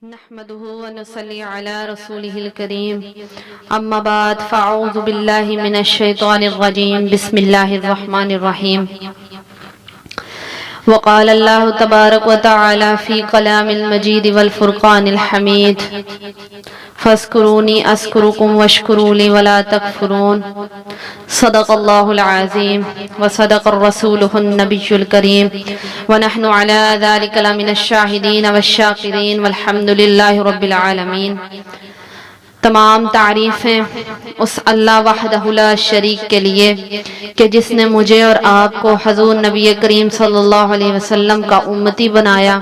نحمده ونصلي على رسوله الكريم اما بعد فاعوذ بالله من الشيطان الرجيم بسم الله الرحمن الرحيم وقال الله تبارك وتعالى في كلام المجيد والفرقان الحميد فاذكروني اذكركم واشكروا لي ولا تكفرون صدق الله العظيم وصدق رسوله النبي الكريم ونحن على ذلك لمن الشاهدين والشاكرين والحمد لله رب العالمين۔ تمام تعریفیں اس اللہ وحدہ لا شریک کے لیے کہ جس نے مجھے اور آپ کو حضور نبی کریم صلی اللہ علیہ وسلم کا امتی بنایا۔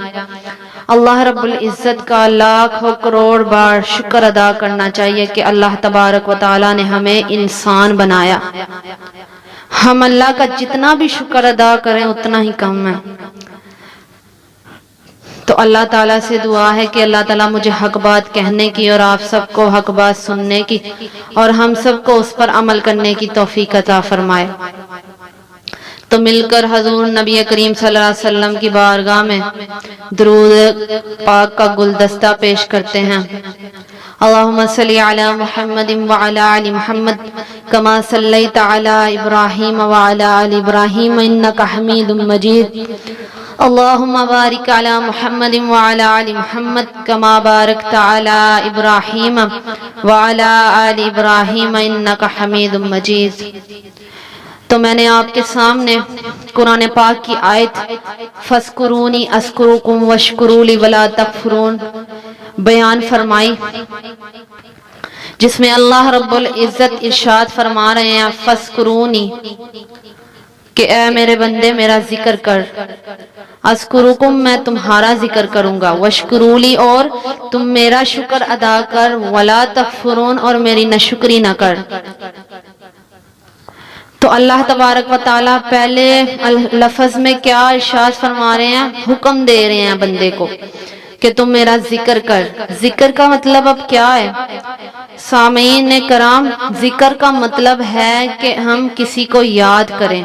اللہ رب العزت کا لاکھوں کروڑ بار شکر ادا کرنا چاہیے کہ اللہ تبارک و تعالی نے ہمیں انسان بنایا۔ ہم اللہ کا جتنا بھی شکر ادا کریں اتنا ہی کم ہے۔ تو اللہ تعالیٰ سے دعا ہے کہ اللہ تعالیٰ مجھے حق بات کہنے کی اور آپ سب کو حق بات سننے کی اور ہم سب کو اس پر عمل کرنے کی توفیق عطا فرمائے۔ تو مل کر حضور نبی کریم صلی اللہ علیہ وسلم کی بارگاہ میں درود پاک کا گلدستہ پیش کرتے ہیں۔ اللہم صلی علی محمد وعلی آل محمد کما صلیت علی ابراہیم وعلی آل ابراہیم انک حمید مجید۔ اللہم بارک علی محمد وعلی آل محمد کما بارکت علی ابراہیم وعلی آل ابراہیم انک حمید مجید۔ تو میں نے آپ کے سامنے قرآن پاک کی آیت فَاذْكُرُونِي أَذْكُرُكُمْ وَاشْكُرُوا لِي وَلَا تَكْفُرُونَ بیان فرمائی، جس میں اللہ رب العزت ارشاد فرما رہے ہیں فَاذْكُرُونِي کہ اے میرے بندے میرا ذکر کر، اذکرکم میں تمہارا ذکر کروں گا، واشکروا لی اور تم میرا شکر ادا کر، ولا تکفرون اور میری ناشکری نہ کر۔ تو اللہ تبارک و تعالیٰ پہلے لفظ میں کیا ارشاد فرما رہے ہیں؟ حکم دے رہے ہیں بندے کو کہ تم میرا ذکر کر۔ ذکر کا مطلب اب کیا ہے؟ سامعین کرام، ذکر کا مطلب ہے کہ ہم کسی کو یاد کریں،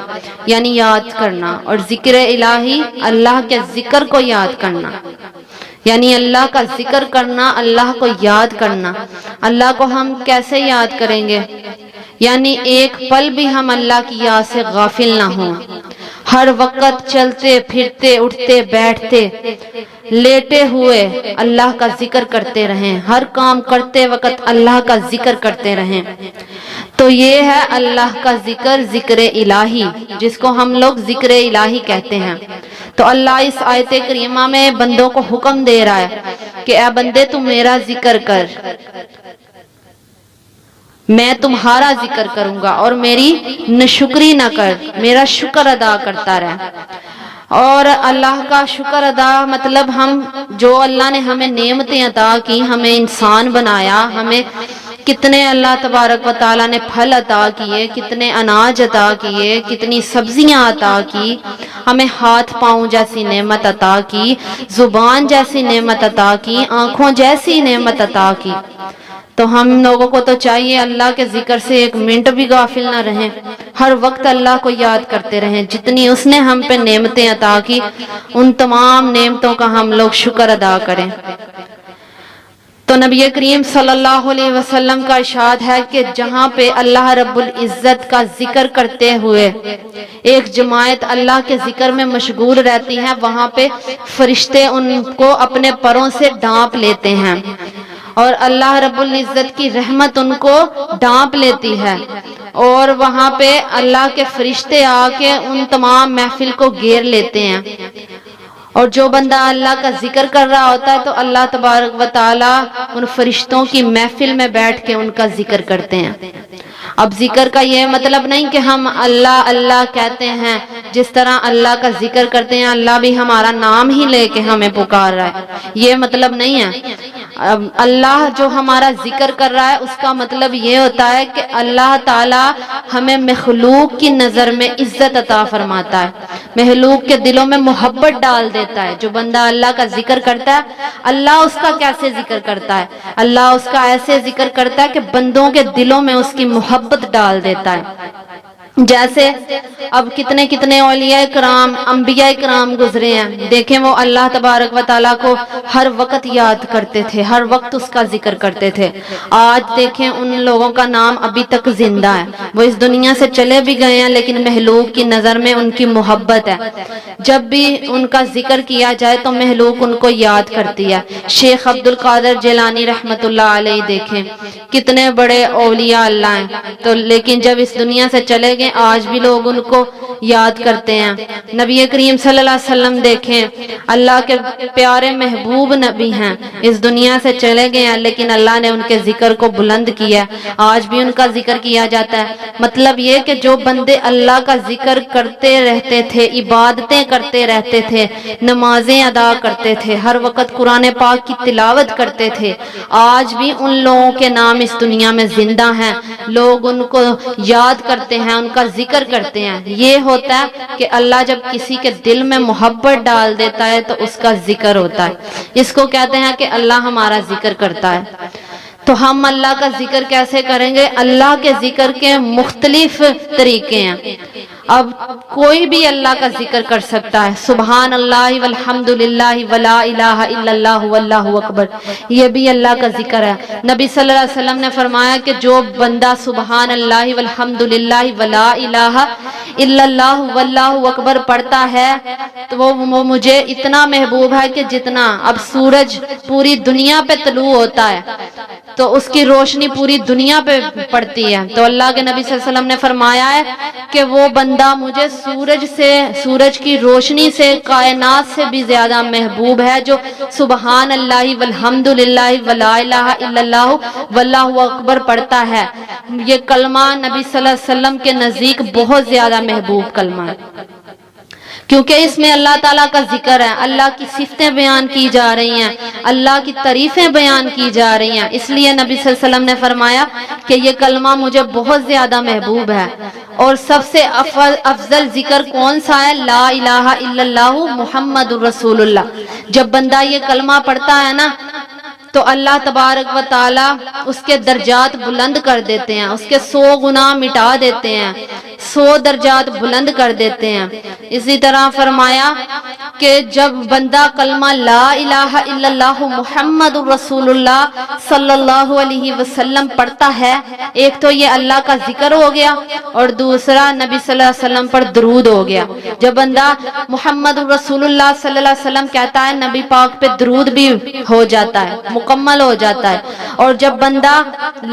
یعنی یاد کرنا، اور ذکر الہی اللہ کے ذکر کو یاد کرنا، یعنی اللہ کا ذکر کرنا، اللہ کو یاد کرنا۔ اللہ کو ہم کیسے یاد کریں گے؟ یعنی ایک پل بھی ہم اللہ کی یاد سے غافل نہ ہوں، ہر وقت چلتے پھرتے اٹھتے بیٹھتے لیٹے ہوئے اللہ کا ذکر کرتے رہیں، ہر کام کرتے وقت اللہ کا ذکر کرتے رہیں۔ تو یہ ہے اللہ کا ذکر، ذکر الہی، جس کو ہم لوگ ذکر الہی کہتے ہیں۔ تو اللہ اس آیت کریمہ میں بندوں کو حکم دے رہا ہے کہ اے بندے تم میرا ذکر کر، میں تمہارا ذکر کروں گا اور میری ناشکری نہ کر، میرا شکر ادا کرتا رہ۔ اور اللہ کا شکر ادا مطلب ہم جو اللہ نے ہمیں نعمتیں عطا کی، ہمیں انسان بنایا، ہمیں کتنے اللہ تبارک و تعالیٰ نے پھل عطا کیے، کتنے اناج عطا کیے، کتنی سبزیاں عطا کی، ہمیں ہاتھ پاؤں جیسی نعمت عطا کی، زبان جیسی نعمت عطا کی، آنکھوں جیسی نعمت عطا کی۔ تو ہم لوگوں کو تو چاہیے اللہ کے ذکر سے ایک منٹ بھی غافل نہ رہیں، ہر وقت اللہ کو یاد کرتے رہیں۔ جتنی اس نے ہم پہ نعمتیں عطا کی ان تمام نعمتوں کا ہم لوگ شکر ادا کریں۔ تو نبی کریم صلی اللہ علیہ وسلم کا ارشاد ہے کہ جہاں پہ اللہ رب العزت کا ذکر کرتے ہوئے ایک جماعت اللہ کے ذکر میں مشغول رہتی ہے، وہاں پہ فرشتے ان کو اپنے پروں سے ڈانپ لیتے ہیں اور اللہ رب العزت کی رحمت ان کو ڈانپ لیتی ہے، اور وہاں پہ اللہ کے فرشتے آ کے ان تمام محفل کو گھیر لیتے ہیں۔ اور جو بندہ اللہ کا ذکر کر رہا ہوتا ہے تو اللہ تبارک و تعالیٰ ان فرشتوں کی محفل میں بیٹھ کے ان کا ذکر کرتے ہیں۔ اب ذکر کا یہ مطلب نہیں کہ ہم اللہ اللہ کہتے ہیں، جس طرح اللہ کا ذکر کرتے ہیں اللہ بھی ہمارا نام ہی لے کے ہمیں پکار رہا ہے، یہ مطلب نہیں ہے۔ اللہ جو ہمارا ذکر کر رہا ہے اس کا مطلب یہ ہوتا ہے کہ اللہ تعالیٰ ہمیں مخلوق کی نظر میں عزت عطا فرماتا ہے، مخلوق کے دلوں میں محبت ڈال دیتا ہے۔ جو بندہ اللہ کا ذکر کرتا ہے اللہ اس کا کیسے ذکر کرتا ہے؟ اللہ اس کا ایسے ذکر کرتا ہے کہ بندوں کے دلوں میں اس کی محبت ڈال دیتا ہے۔ جیسے اب کتنے کتنے اولیاء کرام انبیاء کرام گزرے ہیں، دیکھیں وہ اللہ تبارک و تعالیٰ کو ہر وقت یاد کرتے تھے، ہر وقت اس کا ذکر کرتے تھے۔ آج دیکھیں ان لوگوں کا نام ابھی تک زندہ ہے، وہ اس دنیا سے چلے بھی گئے ہیں لیکن محلوق کی نظر میں ان کی محبت ہے، جب بھی ان کا ذکر کیا جائے تو محلوق ان کو یاد کرتی ہے۔ شیخ عبد القادر جیلانی رحمت اللہ علیہ دیکھیں کتنے بڑے اولیاء اللہ ہیں، تو لیکن جب اس دنیا سے چلے گئے آج بھی لوگ ان کو یاد کرتے ہیں۔ نبی کریم صلی اللہ علیہ وسلم دیکھیں اللہ کے پیارے محبوب نبی ہیں، اس دنیا سے چلے گئے ہیں لیکن اللہ نے ان کے ذکر کو بلند کیا، آج بھی ان کا ذکر کیا جاتا ہے۔ مطلب یہ کہ جو بندے اللہ کا ذکر کرتے رہتے تھے، عبادتیں کرتے رہتے تھے، نمازیں ادا کرتے تھے، ہر وقت قرآن پاک کی تلاوت کرتے تھے، آج بھی ان لوگوں کے نام اس دنیا میں زندہ ہیں، لوگ ان کو یاد کرتے ہیں، ان کا ذکر کرتے ہیں۔ یہ ہوتا ہے کہ اللہ جب کسی کے دل میں محبت ڈال دیتا ہے تو اس کا ذکر ہوتا ہے، اس کو کہتے ہیں کہ اللہ ہمارا ذکر کرتا ہے۔ تو ہم اللہ کا ذکر کیسے کریں گے؟ اللہ کے ذکر کے مختلف طریقے ہیں۔ اب کوئی بھی اللہ کا ذکر کر سکتا ہے، سبحان اللہ والحمد للہ ولا الہ الا اللہ واللہ اکبر، یہ بھی اللہ کا ذکر ہے۔ نبی صلی اللہ علیہ وسلم نے فرمایا کہ جو بندہ سبحان اللہ والحمد للہ ولا الہ الا اللہ واللہ اکبر پڑھتا ہے تو وہ مجھے اتنا محبوب ہے کہ جتنا اب سورج پوری دنیا پہ طلوع ہوتا ہے تو اس کی روشنی پوری دنیا پہ پڑتی ہے، تو اللہ کے نبی صلی اللہ علیہ وسلم نے فرمایا ہے کہ وہ بندہ مجھے سورج کی روشنی سے کائنات سے بھی زیادہ محبوب ہے جو سبحان اللہ والحمد للہ ولا الہ الا اللہ واللہ اکبر پڑھتا ہے۔ یہ کلمہ نبی صلی اللہ علیہ وسلم کے نزدیک بہت زیادہ محبوب کلمہ ہے، کیونکہ اس میں اللہ تعالیٰ کا ذکر ہے، اللہ کی صفتیں بیان کی جا رہی ہیں، اللہ کی تعریفیں بیان کی جا رہی ہیں، اس لیے نبی صلی اللہ علیہ وسلم نے فرمایا کہ یہ کلمہ مجھے بہت زیادہ محبوب ہے۔ اور سب سے افضل ذکر کون سا ہے؟ لا الہ الا اللہ محمد رسول اللہ۔ جب بندہ یہ کلمہ پڑھتا ہے نا تو اللہ تبارک و تعالی اس کے درجات بلند کر دیتے ہیں، اس کے 100 گناہ مٹا دیتے ہیں، 100 درجات بلند کر دیتے ہیں۔ اسی طرح فرمایا کہ جب بندہ کلمہ لا الہ الا اللہ محمد رسول اللہ صلی اللہ علیہ وسلم پڑھتا ہے، ایک تو یہ اللہ کا ذکر ہو گیا اور دوسرا نبی صلی اللہ علیہ وسلم پر درود ہو گیا۔ جب بندہ محمد رسول اللہ صلی اللہ علیہ وسلم کہتا ہے نبی پاک پہ درود بھی ہو جاتا ہے، مکمل ہو جاتا ہے۔ اور جب بندہ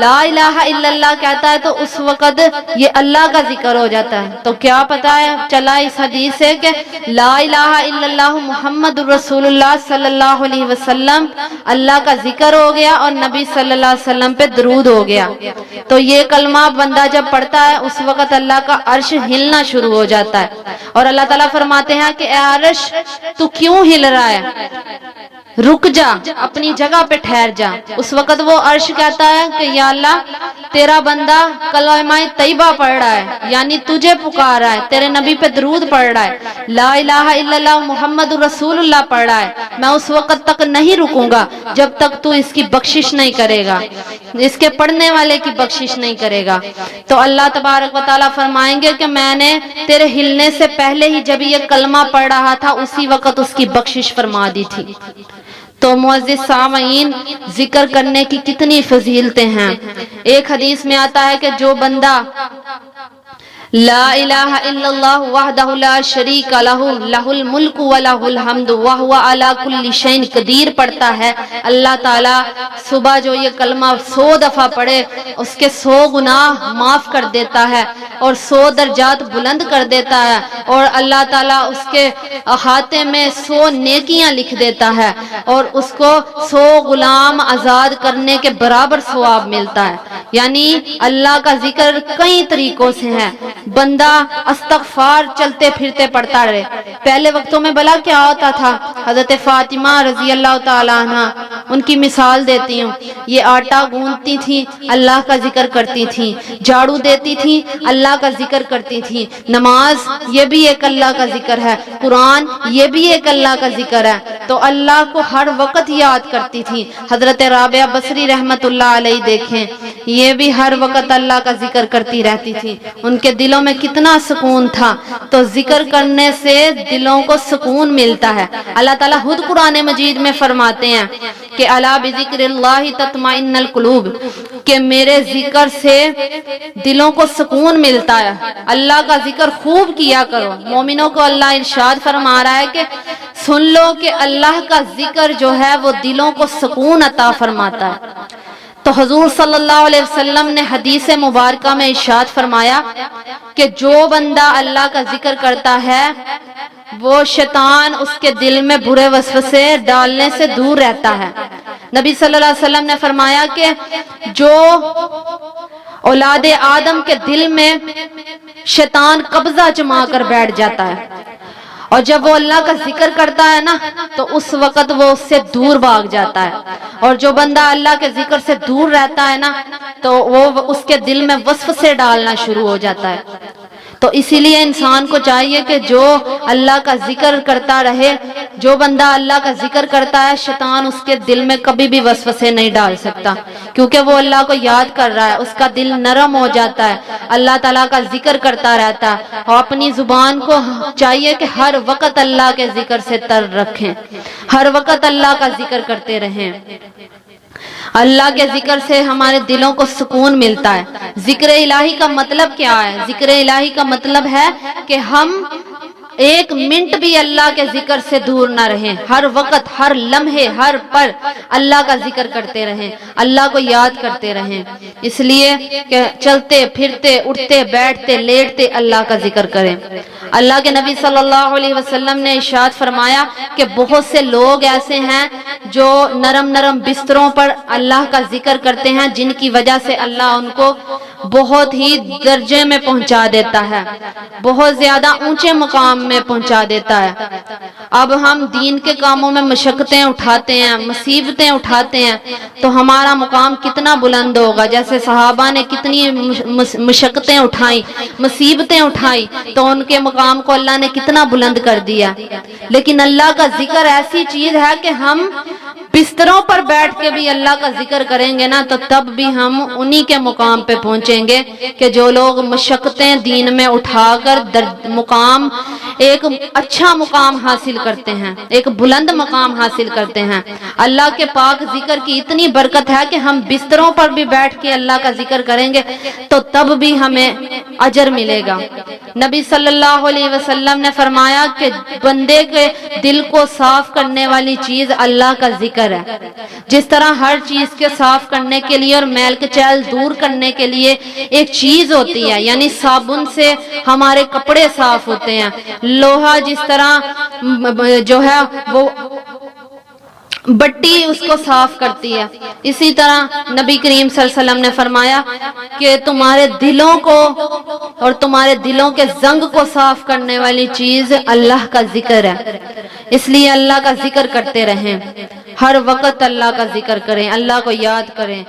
لا الہ الا اللہ کہتا ہے تو اس وقت یہ اللہ کا ذکر ہو جاتا ہے۔ تو کیا پتا ہے چلا اس حدیث سے کہ لا الہ الا اللہ محمد رسول اللہ صلی اللہ علیہ وسلم اللہ کا ذکر ہو گیا اور نبی صلی اللہ علیہ وسلم پہ درود ہو گیا۔ تو یہ کلمہ بندہ جب پڑھتا ہے اس وقت اللہ کا عرش ہلنا شروع ہو جاتا ہے، اور اللہ تعالیٰ فرماتے ہیں کہ اے عرش تو کیوں ہل رہا ہے، رک جا، اپنی جگہ پہ ٹھہر جا۔ اس وقت وہ عرش کہتا ہے کہ یا اللہ تیرا بندہ کلمہ طیبہ پڑھ رہا ہے، یعنی تجھے پکار رہا ہے، تیرے نبی پہ درود پڑھ رہا ہے، لا الہ الا اللہ محمد رسول اللہ پڑھ رہا ہے، میں اس وقت تک نہیں رکوں گا جب تک تو اس کی بخشش نہیں کرے گا، اس کے پڑھنے والے کی بخشش نہیں کرے گا۔ تو اللہ تبارک و تعالیٰ فرمائیں گے کہ میں نے تیرے ہلنے سے پہلے ہی جب یہ کلمہ پڑھ رہا تھا اسی وقت اس کی بخشش فرما دی تھی۔ تو معزز سامعین، ذکر کرنے کی کتنی فضیلتیں ہیں۔ ایک حدیث میں آتا ہے کہ جو بندہ لا الہ الا اللہ وحدہ لا شریک لہ لہ الملک ولہ الحمد وہو علی کل شیء قدیر پڑھتا ہے، اللہ تعالیٰ صبح جو یہ کلمہ 100 دفعہ پڑھے اس کے 100 گناہ معاف کر دیتا ہے اور 100 درجات بلند کر دیتا ہے، اور اللہ تعالیٰ اس کے احاطے میں 100 نیکیاں لکھ دیتا ہے اور اس کو 100 غلام آزاد کرنے کے برابر ثواب ملتا ہے۔ یعنی اللہ کا ذکر کئی طریقوں سے ہے۔ بندہ استغفار چلتے پھرتے پڑھتا رہے۔ پہلے وقتوں میں بلا کیا ہوتا تھا، حضرت فاطمہ رضی اللہ تعالیٰ عنہ ان کی مثال دیتی ہوں. یہ آٹا گوندتی تھی، اللہ کا ذکر کرتی تھی. جھاڑو دیتی تھی، اللہ کا ذکر کرتی تھی. نماز یہ بھی ایک اللہ کا ذکر ہے. قرآن یہ بھی ایک اللہ کا ذکر ہے. تو اللہ کو ہر وقت یاد کرتی تھی. حضرت رابعہ بصری رحمت اللہ علیہ دیکھیں، یہ بھی ہر وقت اللہ کا ذکر کرتی رہتی تھی. ان کے دلوں میں کتنا سکون تھا. تو ذکر کرنے سے دلوں کو سکون ملتا ہے. اللہ تعالیٰ خود قرآن مجید میں فرماتے ہیں کہ الا بذکر اللہ تطمئن القلوب، کہ میرے ذکر سے دلوں کو سکون ملتا ہے. اللہ کا ذکر خوب کیا کرو. مومنوں کو اللہ ارشاد فرما رہا ہے کہ سن لو کہ اللہ کا ذکر جو ہے وہ دلوں کو سکون عطا فرماتا ہے. تو حضور صلی اللہ علیہ وسلم نے حدیث مبارکہ میں ارشاد فرمایا کہ جو بندہ اللہ کا ذکر کرتا ہے وہ شیطان اس کے دل میں برے وسوسے ڈالنے سے دور رہتا ہے. نبی صلی اللہ علیہ وسلم نے فرمایا کہ جو اولاد آدم کے دل میں شیطان قبضہ جما کر بیٹھ جاتا ہے، اور جب وہ اللہ کا ذکر کرتا ہے نا تو اس وقت وہ اس سے دور بھاگ جاتا ہے. اور جو بندہ اللہ کے ذکر سے دور رہتا ہے نا تو وہ اس کے دل میں وسوسے ڈالنا شروع ہو جاتا ہے. تو اسی لیے انسان کو چاہیے کہ جو اللہ کا ذکر کرتا رہے. جو بندہ اللہ کا ذکر کرتا ہے شیطان اس کے دل میں کبھی بھی وسوسے نہیں ڈال سکتا، کیونکہ وہ اللہ کو یاد کر رہا ہے. اس کا دل نرم ہو جاتا ہے، اللہ تعالیٰ کا ذکر کرتا رہتا ہے. اور اپنی زبان کو چاہیے کہ ہر وقت اللہ کے ذکر سے تر رکھیں، ہر وقت اللہ کا ذکر کرتے رہیں. اللہ کے ذکر سے ہمارے دلوں کو سکون ملتا ہے. ذکر الہی کا مطلب کیا ہے؟ ذکر الہی کا مطلب ہے کہ ہم ایک منٹ بھی اللہ کے ذکر سے دور نہ رہیں. ہر وقت، ہر لمحے، ہر پل اللہ کا ذکر کرتے رہیں، اللہ کو یاد کرتے رہیں. اس لیے کہ چلتے پھرتے اٹھتے بیٹھتے لیٹتے اللہ کا ذکر کریں. اللہ کے نبی صلی اللہ علیہ وسلم نے ارشاد فرمایا کہ بہت سے لوگ ایسے ہیں جو نرم نرم بستروں پر اللہ کا ذکر کرتے ہیں، جن کی وجہ سے اللہ ان کو بہت ہی درجے میں پہنچا دیتا ہے، بہت زیادہ اونچے مقام میں پہنچا دیتا ہے. اب ہم دین کے کاموں میں مشقتیں اٹھاتے ہیں، مصیبتیں اٹھاتے ہیں، تو ہمارا مقام کتنا بلند ہوگا. جیسے صحابہ نے کتنی مشقتیں اٹھائیں، مصیبتیں اٹھائیں، تو ان کے مقام کو اللہ نے کتنا بلند کر دیا. لیکن اللہ کا ذکر ایسی چیز ہے کہ ہم بستروں پر بیٹھ کے بھی اللہ کا ذکر کریں گے نا تو تب بھی ہم انہی کے مقام پہ پہنچیں گے کہ جو لوگ مشقتیں دین میں اٹھا کر مقام، ایک اچھا مقام حاصل کرتے ہیں، ایک بلند مقام حاصل کرتے ہیں. اللہ کے پاک ذکر کی اتنی برکت ہے کہ ہم بستروں پر بھی بیٹھ کے اللہ کا ذکر کریں گے تو تب بھی ہمیں اجر ملے گا. نبی صلی اللہ علیہ وسلم نے فرمایا کہ بندے کے دل کو صاف کرنے والی چیز اللہ کا ذکر ہے. جس طرح ہر چیز کے صاف کرنے کے لیے اور میل کچیل دور کرنے کے لیے ایک چیز ہوتی ہے، یعنی صابن سے ہمارے کپڑے صاف ہوتے ہیں، لوہا جس طرح جو ہے وہ بٹی اس کو صاف کرتی ہے، اسی طرح نبی کریم صلی اللہ علیہ وسلم نے فرمایا کہ تمہارے دلوں کو اور تمہارے دلوں کے زنگ کو صاف کرنے والی چیز اللہ کا ذکر ہے. اس لیے اللہ کا ذکر کرتے رہیں، ہر وقت اللہ کا ذکر کریں، اللہ کو یاد کریں.